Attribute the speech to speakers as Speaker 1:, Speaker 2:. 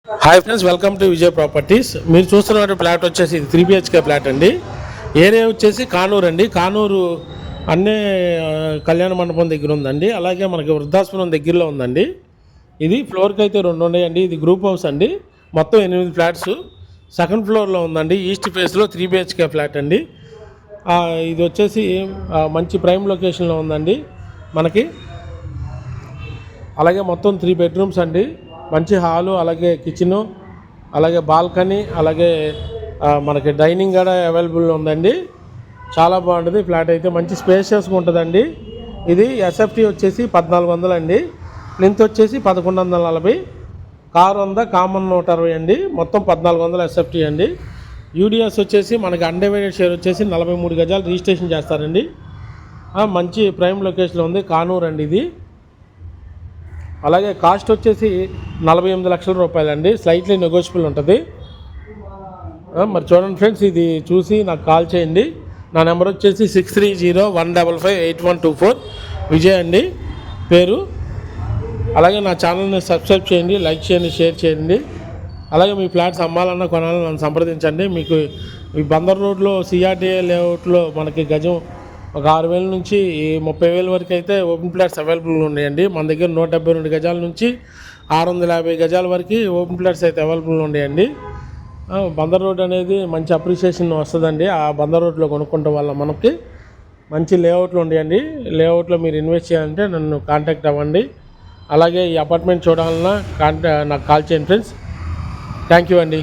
Speaker 1: Hi friends, welcome to Vijay properties. మీరు చూస్తున్న flat వచ్చేసి ఇది 3 BHK ఫ్లాట్ అండి. ఏరియా వచ్చేసి కానూరు అండి. కానూరు అన్నే కళ్యాణ మండపం దగ్గర ఉందండి. అలాగే మనకి వృద్ధాశ్రమం దగ్గరలో ఉందండి. ఇది ఫ్లోర్కి అయితే 2 ఉన్నాయండి. ఇది గ్రూప్ హౌస్ అండి. మొత్తం 8 ఫ్లాట్స్. సెకండ్ ఫ్లోర్లో ఉందండి. ఈస్ట్ ఫేస్లో 3 BHK ఫ్లాట్ అండి. ఇది వచ్చేసి మంచి ప్రైమ్ లొకేషన్లో ఉందండి మనకి. అలాగే మొత్తం 3 బెడ్రూమ్స్ అండి. మంచి హాలు, అలాగే కిచెను, అలాగే బాల్కనీ, అలాగే మనకి డైనింగ్ కూడా అవైలబుల్ ఉందండి. చాలా బాగుంటుంది ఫ్లాట్ అయితే. మంచి స్పేషియస్గా ఉంటుందండి. ఇది ఎస్ఎఫ్టీ వచ్చేసి 1400 అండి. ప్లింత్ వచ్చేసి 1140, కారు ఉందా కామన్ 160 అండి. మొత్తం 1400 ఎస్ఎఫ్టీ అండి. యూడిఎస్ వచ్చేసి మనకి అన్డివైడెడ్ షేర్ వచ్చేసి 43 గజాలు రిజిస్ట్రేషన్ చేస్తారండి. మంచి ప్రైమ్ లొకేషన్లో ఉంది. కానూరు అండి ఇది. అలాగే కాస్ట్ వచ్చేసి 48 లక్షల రూపాయలండి. స్లైట్లీ నెగోషియబుల్ ఉంటుంది. మరి చూడండి ఫ్రెండ్స్, ఇది చూసి నాకు కాల్ చేయండి. నా నెంబర్ వచ్చేసి 6301558124 విజయ్ అండి పేరు. అలాగే నా ఛానల్ని సబ్స్క్రైబ్ చేయండి, లైక్ చేయండి, షేర్ చేయండి. అలాగే మీ ఫ్లాట్స్ అమ్మాలన్నా కొనాలని నన్ను సంప్రదించండి. మీకు ఈ బందర్ రోడ్లో సిఆర్టీఏ లేఅవుట్లో మనకి గజం ఒక 6,000 నుంచి 30,000 వరకు అయితే ఓపెన్ ఫ్లాట్స్ అవైలబుల్ ఉన్నాయండి. మన దగ్గర 172 గజాల నుంచి 650 గజాల వరకు ఓపెన్ ఫ్లాట్స్ అయితే అవైలబుల్ ఉన్నాయండి. బందర్ రోడ్ అనేది మంచి అప్రిషియేషన్ వస్తుందండి. ఆ బందర్ రోడ్లో కొనుక్కోవడం వల్ల మనకి మంచి లేఅవుట్లు ఉన్నాయండి. లేఅవుట్లో మీరు ఇన్వెస్ట్ చేయాలంటే నన్ను కాంటాక్ట్ అవ్వండి. అలాగే ఈ అపార్ట్మెంట్ చూడాలన్నా నాకు కాల్ చేయండి ఫ్రెండ్స్. థ్యాంక్ యూ అండి.